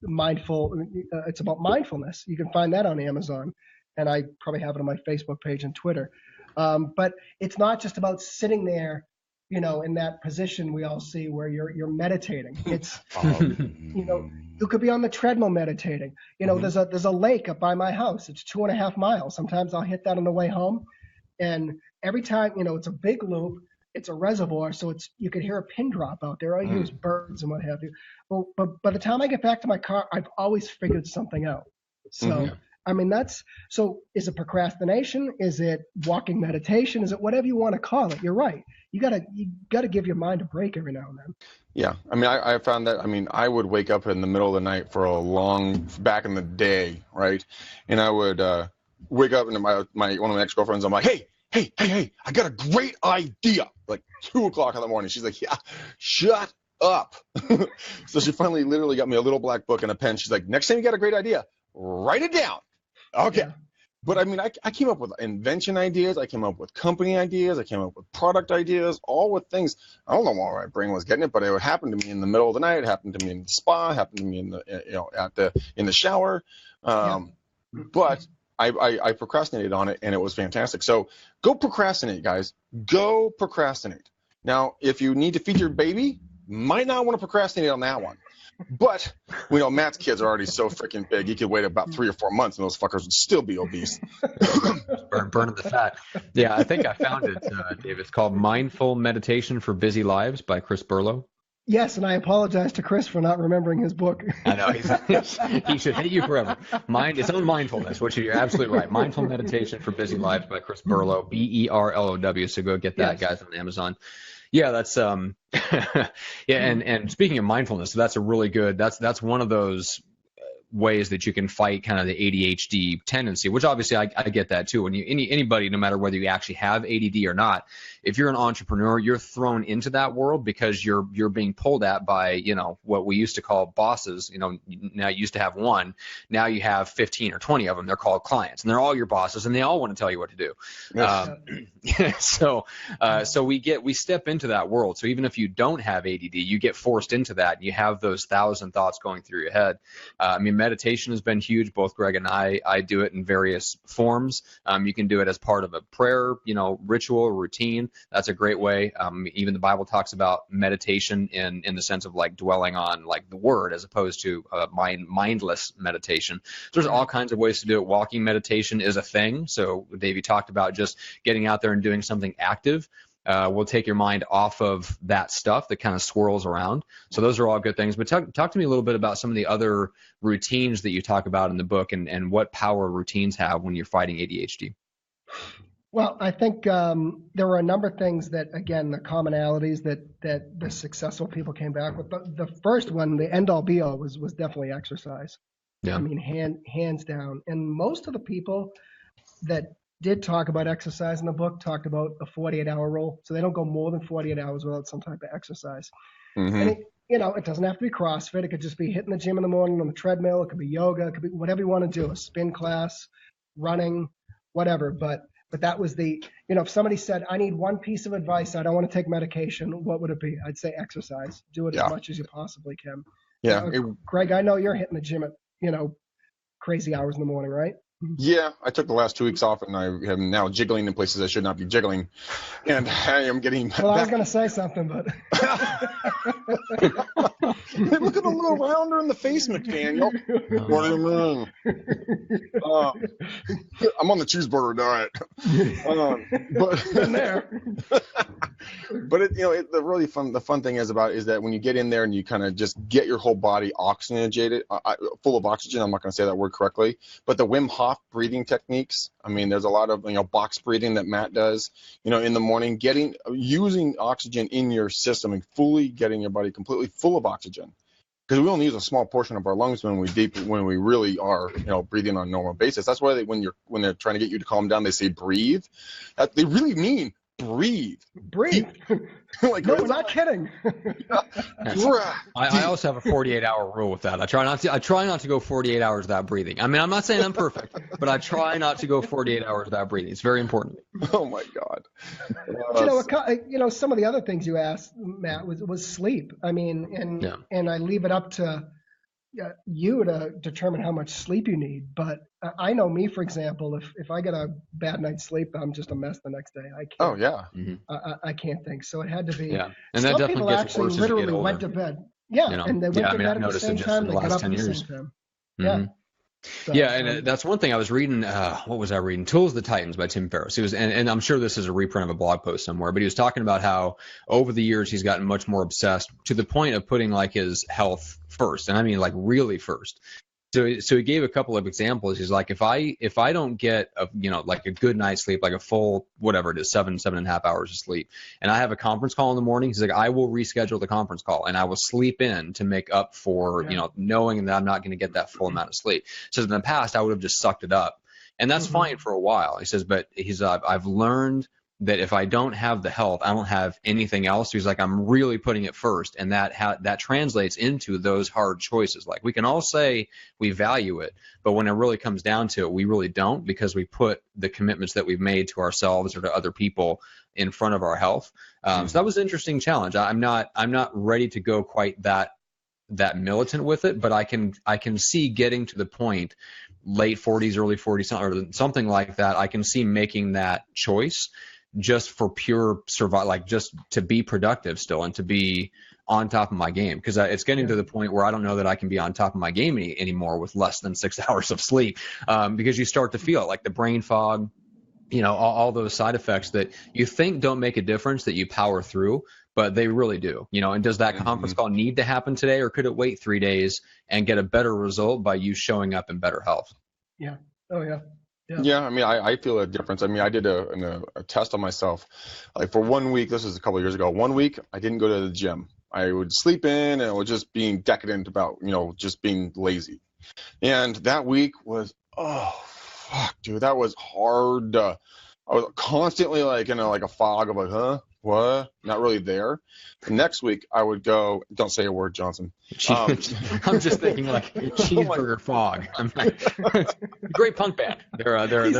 Mindful. It's about mindfulness. You can find that on Amazon, and I probably have it on my Facebook page and Twitter. But it's not just about sitting there, in that position we all see where you're meditating. It's you could be on the treadmill meditating. There's a lake up by my house. It's 2.5 miles. Sometimes I'll hit that on the way home, and every time, it's a big loop. It's a reservoir, so you can hear a pin drop out there. I use birds and what have you. But by the time I get back to my car, I've always figured something out. So, I mean, is it procrastination? Is it walking meditation? Is it whatever you want to call it? You're right. You gotta give your mind a break every now and then. Yeah. I mean, I found that, I would wake up in the middle of the night back in the day, right? And I would wake up, and one of my ex-girlfriends, I'm like, hey, I got a great idea. Like 2 o'clock in the morning. She's like, yeah, shut up. So she finally literally got me a little black book and a pen. She's like, next time you got a great idea, write it down. Okay. Yeah. But I mean, I came up with invention ideas. I came up with company ideas. I came up with product ideas, all with things. I don't know why my brain was getting it, but it would happen to me in the middle of the night. It happened to me in the spa. It happened to me in the shower. But I procrastinated on it, and it was fantastic. So go procrastinate, guys. Go procrastinate. Now, if you need to feed your baby, might not want to procrastinate on that one. But we know Matt's kids are already so freaking big. He could wait about 3 or 4 months, and those fuckers would still be obese. Burning the fat. Yeah, I think I found it, Dave. It's called Mindful Meditation for Busy Lives by Chris Burlow. Yes, and I apologize to Chris for not remembering his book. I know. He should hate you forever. It's on mindfulness, which you're absolutely right. Mindful Meditation for Busy Lives by Chris Burlow, Berlow. So go get that, guys, on Amazon. Yeah, that's yeah, and speaking of mindfulness, that's a really good, that's one of those ways that you can fight kind of the ADHD tendency, which obviously I get that too. When anybody, no matter whether you actually have ADD or not, if you're an entrepreneur, you're thrown into that world because you're being pulled at by, what we used to call bosses. Now you used to have one, now you have 15 or 20 of them. They're called clients, and they're all your bosses, and they all want to tell you what to do. Yes. So we step into that world. So even if you don't have ADD, you get forced into that, and you have those 1,000 thoughts going through your head. Meditation has been huge. Both Greg and I do it in various forms. You can do it as part of a prayer, ritual, routine. That's a great way. Even the Bible talks about meditation in the sense of like dwelling on like the word as opposed to mindless meditation. So there's all kinds of ways to do it. Walking meditation is a thing. So Dave, you talked about just getting out there and doing something active. Will take your mind off of that stuff that kind of swirls around. So those are all good things. But talk to me a little bit about some of the other routines that you talk about in the book and what power routines have when you're fighting ADHD. Well, I think there were a number of things that, again, the commonalities that the successful people came back with. But the first one, the end-all be-all, was definitely exercise. Yeah. I mean, hands down. And most of the people that did talk about exercise in the book talked about a 48-hour rule. So they don't go more than 48 hours without some type of exercise. Mm-hmm. And it doesn't have to be CrossFit. It could just be hitting the gym in the morning on the treadmill. It could be yoga. It could be whatever you want to do, a spin class, running, whatever. But that was if somebody said, I need one piece of advice, I don't want to take medication, what would it be? I'd say exercise. Do it as much as you possibly can. Yeah. Greg, I know you're hitting the gym at, crazy hours in the morning, right? Yeah, I took the last 2 weeks off, and I am now jiggling in places I should not be jiggling, and I am getting. Well, I was going to say something, but hey, look at the little rounder in the face, McDaniel. What do you mean? I'm on the cheeseburger diet. Been there. But the fun thing is that when you get in there and you kind of just get your whole body oxygenated, full of oxygen. I'm not going to say that word correctly, but the Wim Hof breathing techniques. I mean, there's a lot of box breathing that Matt does. In the morning, using oxygen in your system and fully getting your body completely full of oxygen. Because we only use a small portion of our lungs when we really are, breathing on a normal basis. That's why when they're trying to get you to calm down, they say breathe. They really mean breathe. Like, no, we're not kidding. I also have a 48-hour rule with that. I try not to go 48 hours without breathing. I mean, I'm not saying I'm perfect, but I try not to go 48 hours without breathing. It's very important. Oh my God. Some of the other things you asked, Matt, was sleep. I mean, and I leave it up to you to determine how much sleep you need. But I know me, for example, if I get a bad night's sleep, I'm just a mess the next day. I can't. Oh yeah. I can't think. So it had to be. Yeah, and that definitely gets worse as you get older. Literally went to bed. Yeah, and they went to bed at the same time. They got up at the same time. Yeah. So, and that's one thing I was reading. What was I reading? Tools of the Titans by Tim Ferriss. He was, and I'm sure this is a reprint of a blog post somewhere, but he was talking about how over the years he's gotten much more obsessed to the point of putting like his health first, and I mean like really first. So he gave a couple of examples. He's like, if I don't get like a good night's sleep, like a full whatever it is, 7.5 hours of sleep, and I have a conference call in the morning, he's like, I will reschedule the conference call and I will sleep in to make up for knowing that I'm not going to get that full amount of sleep. So in the past I would have just sucked it up, and that's fine for a while. He says, but I've learned that if I don't have the health, I don't have anything else. He's like, I'm really putting it first, and that translates into those hard choices. Like we can all say we value it, but when it really comes down to it, we really don't, because we put the commitments that we've made to ourselves or to other people in front of our health. So that was an interesting challenge. I'm not ready to go quite that militant with it, but I can see getting to the point, late 40s, early 40s, or something like that. I can see making that choice just for pure survival, like just to be productive still and to be on top of my game, because it's getting to the point where I don't know that I can be on top of my game anymore with less than 6 hours of sleep, because you start to feel like the brain fog, all those side effects that you think don't make a difference, that you power through, but they really do. And does that conference call need to happen today, or could it wait 3 days and get a better result by you showing up in better health? Yeah. Oh yeah. Yeah, I mean, I feel a difference. I mean, I did a test on myself. Like for 1 week, this was a couple of years ago, 1 week, I didn't go to the gym. I would sleep in, and I was just being decadent about, just being lazy. And that week was, oh, fuck, dude, that was hard. I was constantly like, like a fog of like, huh? What? Not really there. The next week I would go, don't say a word, Johnson. I'm just thinking like Cheeseburger Fog. Great punk band. They're on Friday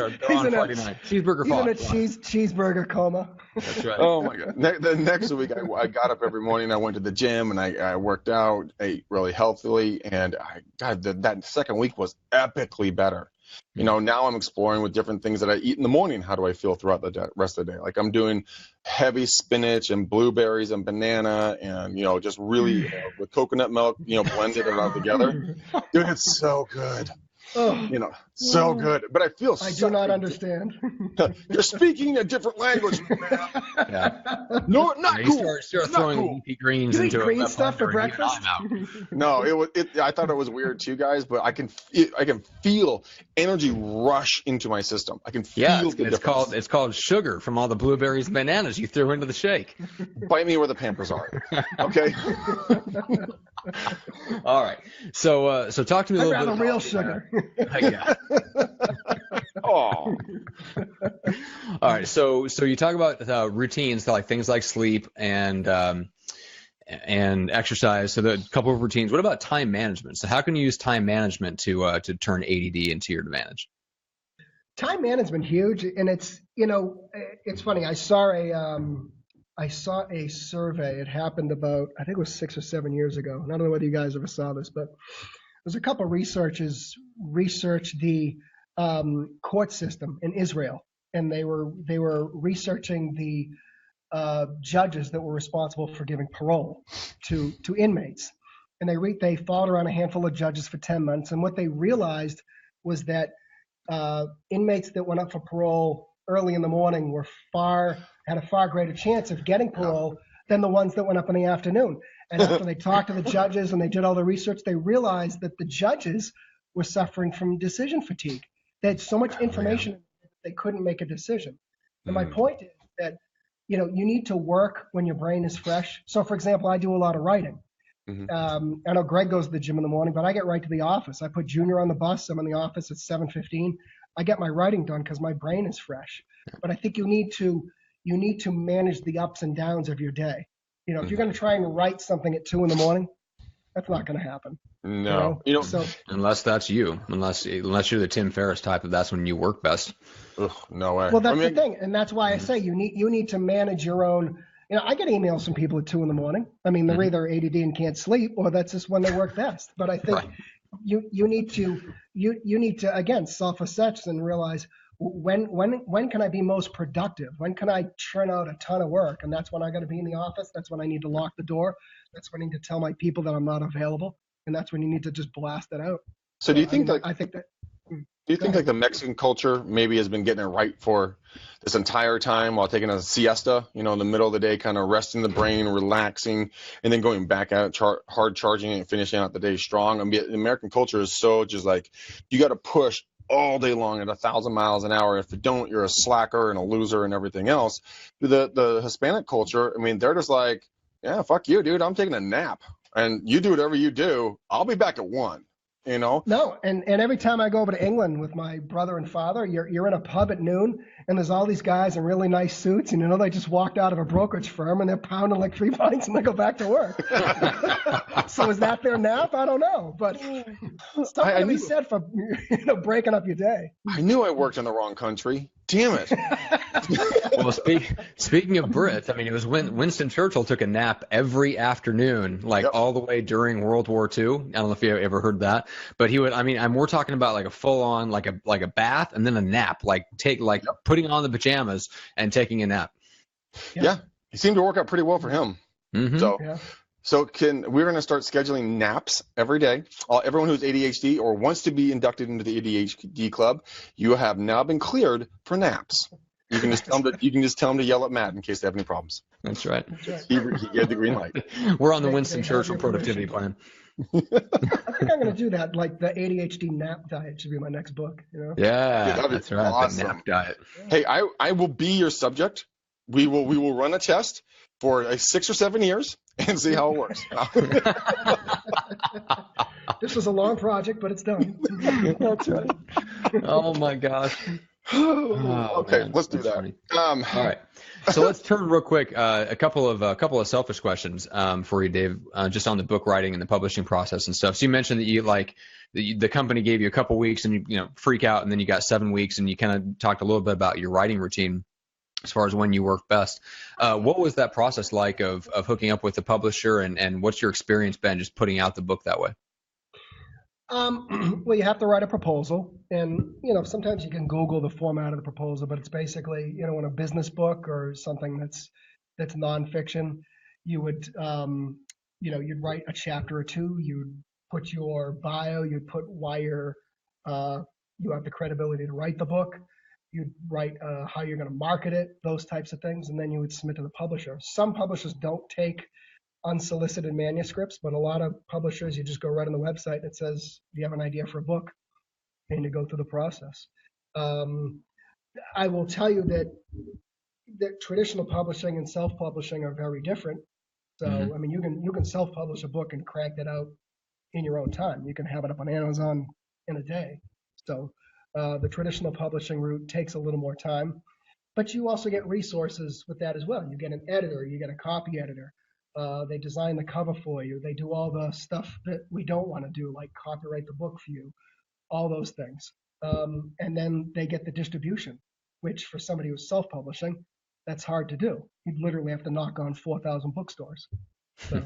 night. Cheeseburger Fog. He's in a cheeseburger coma. That's right. Oh my God. The next week I got up every morning. I went to the gym and I worked out, ate really healthily, and that second week was epically better. Now I'm exploring with different things that I eat in the morning. How do I feel throughout the rest of the day? Like I'm doing heavy spinach and blueberries and banana and, just really with coconut milk, blended it all together. Dude, it's so good. Oh, so good. But I feel I do not understand. You're speaking a different language, man. Yeah. No, not cool. Start throwing leafy greens into green stuff for breakfast. No, I thought it was weird too, guys. But I can feel energy rush into my system. I can feel the difference. It's called sugar from all the blueberries and bananas you threw into the shake. Bite me where the Pampers are. Okay. All right. So talk to me a little bit about real sugar. Yeah. Oh. All right. So you talk about routines, like things like sleep and exercise. So the couple of routines. What about time management? So how can you use time management to turn ADD into your advantage? Time management huge, and it's funny. I saw a survey. It happened about, I think it was 6 or 7 years ago. And I don't know whether you guys ever saw this, but there's a couple of researchers researched the court system in Israel, and they were researching the judges that were responsible for giving parole to inmates. And they followed around a handful of judges for 10 months. And what they realized was that inmates that went up for parole early in the morning had a far greater chance of getting parole than the ones that went up in the afternoon. And after they talked to the judges and they did all the research, they realized that the judges were suffering from decision fatigue. They had so much information they couldn't make a decision. And my point is that, you need to work when your brain is fresh. So, for example, I do a lot of writing. Mm-hmm. I know Greg goes to the gym in the morning, but I get right to the office. I put Junior on the bus. I'm in the office at 7:15. I get my writing done because my brain is fresh. But I think you need to manage the ups and downs of your day. If you're going to try and write something at 2 a.m, that's not going to happen. No, So unless that's you, unless you're the Tim Ferriss type, that's when you work best. Ugh, no way. Well, that's the thing, and that's why I say you need to manage your own. I get emails from people at 2 a.m. I mean, they're either ADD and can't sleep, or that's just when they work best. But I think you need to again self-assess and realize when can I be most productive? When can I churn out a ton of work? And that's when I got to be in the office. That's when I need to lock the door. That's when I need to tell my people that I'm not available. And that's when you need to just blast it out. So do you think I think that. Do you think like the Mexican culture maybe has been getting it right for this entire time while taking a siesta, in the middle of the day, kind of resting the brain, relaxing, and then going back at it, hard charging and finishing out the day strong? I mean, the American culture is so just like, you got to push all day long at 1,000 miles an hour. If you don't, you're a slacker and a loser and everything else. The Hispanic culture, I mean, they're just like, yeah, fuck you, dude. I'm taking a nap, and you do whatever you do. I'll be back at 1. No, and every time I go over to England with my brother and father, you're in a pub at noon, and there's all these guys in really nice suits, and they just walked out of a brokerage firm, and they're pounding like 3 pints, and they go back to work. So is that their nap? I don't know, but something to be said for breaking up your day. I knew I worked in the wrong country. Damn it. Well, speaking of Brits, I mean, it was when Winston Churchill took a nap every afternoon, all the way during World War II. I don't know if you ever heard that, but he would. I mean, we're talking about like a full on, like a bath and then a nap, putting on the pajamas and taking a nap. Yeah, it seemed to work out pretty well for him. Mm-hmm. So we're going to start scheduling naps every day. Everyone who's ADHD or wants to be inducted into the ADHD club, you have now been cleared for naps. You can just tell them to yell at Matt in case they have any problems. That's right. He gave the green light. We're on the Winston Churchill productivity plan. I think I'm going to do that. Like the ADHD nap diet should be my next book. Yeah, that's right. Awesome. The nap diet. Hey, I will be your subject. We will run a test for 6 or 7 years and see how it works. This was a long project, but it's done. That's right. Oh my gosh. Oh, okay, man. let's do That's that. funny. All right. So let's turn real quick. A couple of selfish questions for you, Dave, just on the book writing and the publishing process and stuff. So you mentioned that you the company gave you a couple weeks and you freak out, and then you got 7 weeks, and you kind of talked a little bit about your writing routine as far as when you work best. What was that process like of hooking up with the publisher, and what's your experience been just putting out the book that way? Well, you have to write a proposal, and sometimes you can Google the format of the proposal, but it's basically in a business book or something that's nonfiction, you would you'd write a chapter or two, you'd put your bio, you'd put why you have the credibility to write the book, you'd write how you're going to market it, those types of things, and then you would submit to the publisher. Some publishers don't take unsolicited manuscripts, but a lot of publishers, you just go right on the website and it says, do you have an idea for a book? And you go through the process. I will tell you that traditional publishing and self-publishing are very different. So, I mean, you can self-publish a book and crank that out in your own time. You can have it up on Amazon in a day. So the traditional publishing route takes a little more time, but you also get resources with that as well. You get an editor, you get a copy editor. They design the cover for you. They do all the stuff that we don't want to do, like copyright the book for you, all those things. And then they get the distribution, which for somebody who's self-publishing, that's hard to do. You'd literally have to knock on 4,000 bookstores. So,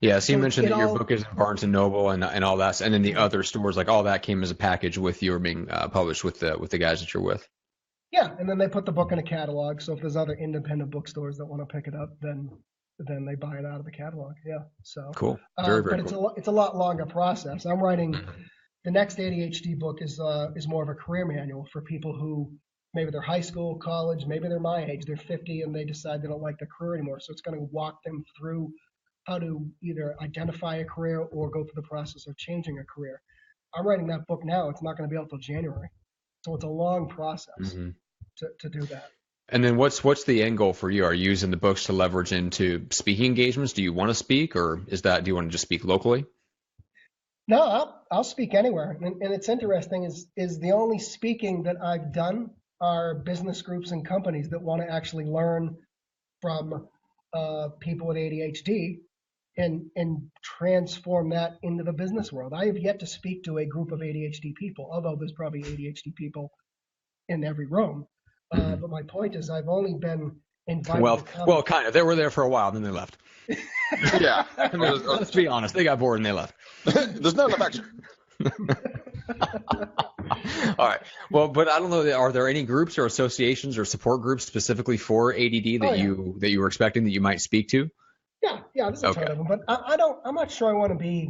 yeah, so you mentioned that your book is in Barnes & Noble and all that, and then the other stores, like all that came as a package with your being published with the guys that you're with. Yeah, and then they put the book in a catalog. So if there's other independent bookstores that want to pick it up, then they buy it out of the catalog. Yeah, so cool. Very but cool. It's a lot longer process. I'm writing the next ADHD book is more of a career manual for people who maybe they're high school, college, maybe they're my age, they're 50 and they decide they don't like their career anymore. So it's going to walk them through how to either identify a career or go through the process of changing a career. I'm writing that book now. It's not going to be out till January, so it's a long process. To do that. And then what's the end goal for you? Are you using the books to leverage into speaking engagements? Do you want to speak, or do you want to just speak locally? No, I'll speak anywhere. And it's interesting is the only speaking that I've done are business groups and companies that want to actually learn from people with ADHD and transform that into the business world. I have yet to speak to a group of ADHD people, although there's probably ADHD people in every room. But my point is, I've only been invited. Well, kind of. They were there for a while, then they left. Yeah. Let's be honest. They got bored and they left. There's not enough action. All right. Well, but I don't know. Are there any groups or associations or support groups specifically for ADD that you were expecting that you might speak to? Yeah. There's a ton of them, but I'm not sure I want to be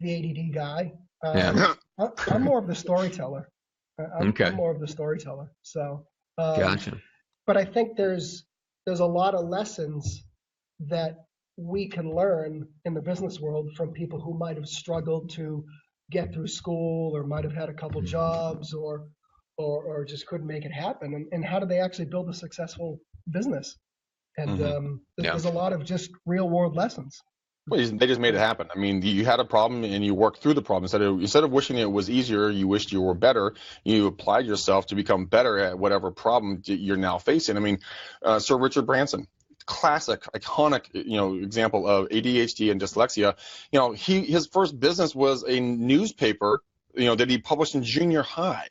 the ADD guy. I'm more of the storyteller. I'm more of the storyteller. So. Gotcha. But I think there's a lot of lessons that we can learn in the business world from people who might have struggled to get through school or might have had a couple jobs or just couldn't make it happen. And how do they actually build a successful business? And there's a lot of just real world lessons. Well, they just made it happen. I mean, you had a problem and you worked through the problem. Instead of wishing it was easier, you wished you were better. You applied yourself to become better at whatever problem you're now facing. I mean, Sir Richard Branson, classic, iconic, example of ADHD and dyslexia. His first business was a newspaper, that he published in junior high,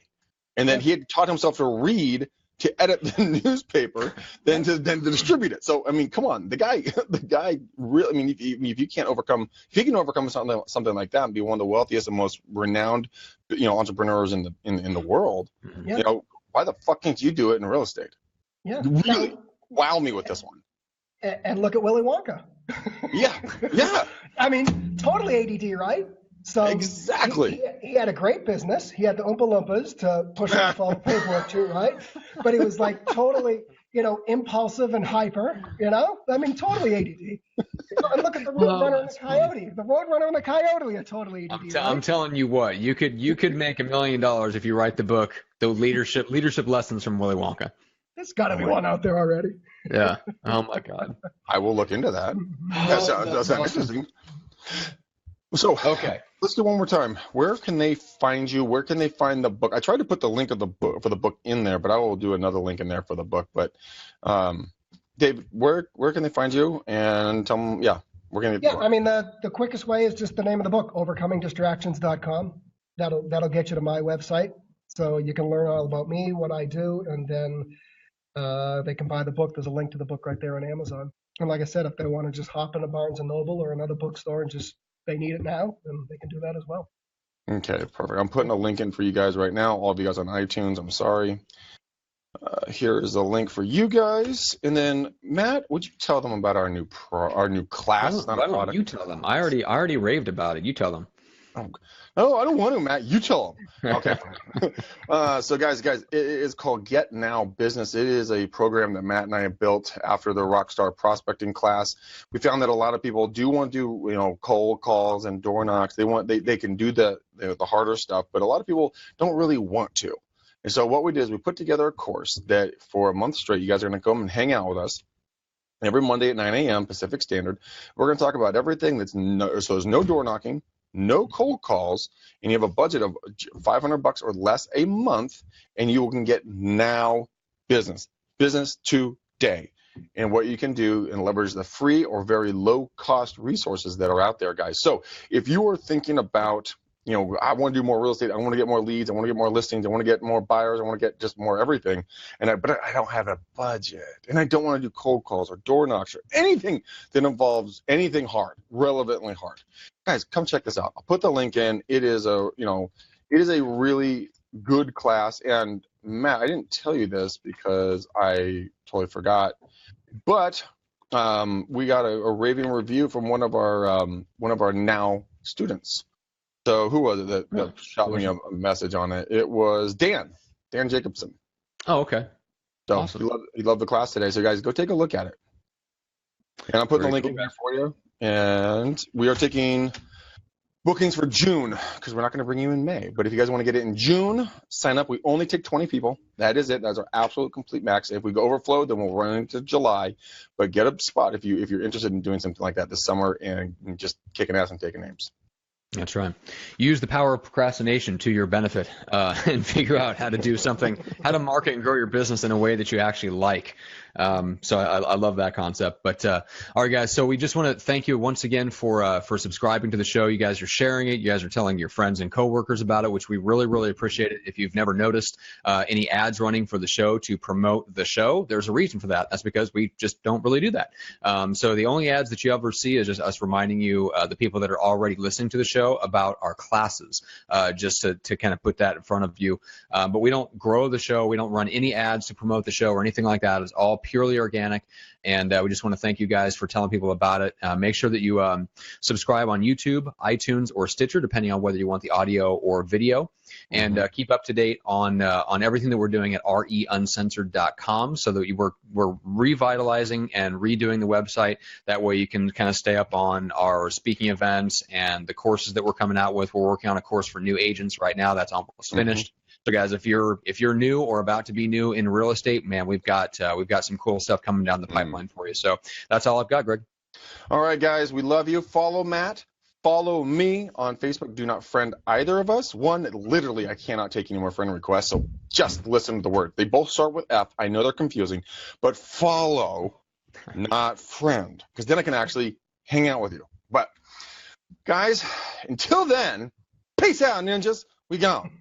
and then he had taught himself to read, to edit the newspaper, then to distribute it. So I mean, come on, the guy really. I mean, if he can overcome something like that and be one of the wealthiest and most renowned, entrepreneurs in the world, why the fuck can't you do it in real estate? Yeah, really wow me with this one. And look at Willy Wonka. Yeah. I mean, totally ADD, right? So exactly. He had a great business. He had the Oompa Loompas to push off all the paperwork too, right? But he was like totally, impulsive and hyper, I mean, totally ADD. And look at the Roadrunner and the Coyote. The Roadrunner and the Coyote are totally ADD. I'm telling you what, you could make $1 million if you write the book, The Leadership Lessons from Willy Wonka. There's got to be one out there already. Yeah. Oh my God. I will look into that. That sounds interesting. So Okay. let's do one more time. Where can they find you? Where can they find the book? I tried to put the link of the book for the book in there, but I will do another link in there for the book. But Dave, where can they find you? And tell them, where can they? Yeah, I mean the quickest way is just the name of the book, overcomingdistractions.com. That'll get you to my website, so you can learn all about me, what I do, and then they can buy the book. There's a link to the book right there on Amazon. And like I said, if they want to just hop into Barnes and Noble or another bookstore and just they need it now, then they can do that as well. Okay, perfect. I'm putting a link in for you guys right now. All of you guys on iTunes, I'm sorry. Here is a link for you guys. And then Matt, would you tell them about our new class? Why don't you tell them? I already raved about it. You tell them. No, I don't want to, Matt. You tell them. Okay. So guys, it is called Get Now Business. It is a program that Matt and I have built after the Rockstar Prospecting class. We found that a lot of people do want to do, cold calls and door knocks. They can do the harder stuff, but a lot of people don't really want to. And so what we did is we put together a course that for a month straight, you guys are going to come and hang out with us. Every Monday at 9 a.m. Pacific Standard, we're going to talk about everything so there's no door knocking, no cold calls, and you have a budget of $500 or less a month, and you can get now business today. And what you can do and leverage the free or very low cost resources that are out there, guys. So if you are thinking about, I want to do more real estate, I want to get more leads, I want to get more listings, I want to get more buyers, I want to get just more everything, but I don't have a budget, and I don't want to do cold calls or door knocks or anything that involves anything hard, relevantly hard. Guys, come check this out. I'll put the link in. It is a really good class. And Matt, I didn't tell you this because I totally forgot, but we got a raving review from one of our now students. So who was it that shot me a message on it? It was Dan Jacobson. Oh, okay. So awesome. He loved the class today. So guys, go take a look at it. And I'm putting the link in there for you. And we are taking bookings for June because we're not going to bring you in May. But if you guys want to get it in June, sign up. We only take 20 people. That is it. That's our absolute complete max. If we go overflow, then we'll run into July. But get a spot if you're interested in doing something like that this summer and just kicking ass and taking names. That's right. Use the power of procrastination to your benefit and figure out how to do something, how to market and grow your business in a way that you actually like. So I love that concept. But all right, guys. So we just want to thank you once again for subscribing to the show. You guys are sharing it. You guys are telling your friends and coworkers about it, which we really, really appreciate it. If you've never noticed any ads running for the show to promote the show, there's a reason for that. That's because we just don't really do that. So the only ads that you ever see is just us reminding you, the people that are already listening to the show, about our classes, just to kind of put that in front of you. But we don't grow the show. We don't run any ads to promote the show or anything like that. It's all purely organic. And we just want to thank you guys for telling people about it. Make sure that you subscribe on YouTube, iTunes, or Stitcher, depending on whether you want the audio or video. And keep up to date on everything that we're doing at reuncensored.com, so that we're revitalizing and redoing the website. That way you can kind of stay up on our speaking events and the courses that we're coming out with. We're working on a course for new agents right now that's almost finished. So guys, if you're new or about to be new in real estate, man, we've got some cool stuff coming down the pipeline for you. So that's all I've got, Greg. All right, guys, we love you. Follow Matt. Follow me on Facebook. Do not friend either of us. Literally, I cannot take any more friend requests, so just listen to the word. They both start with F. I know they're confusing, but follow, not friend, because then I can actually hang out with you. But, guys, until then, peace out, ninjas. We gone.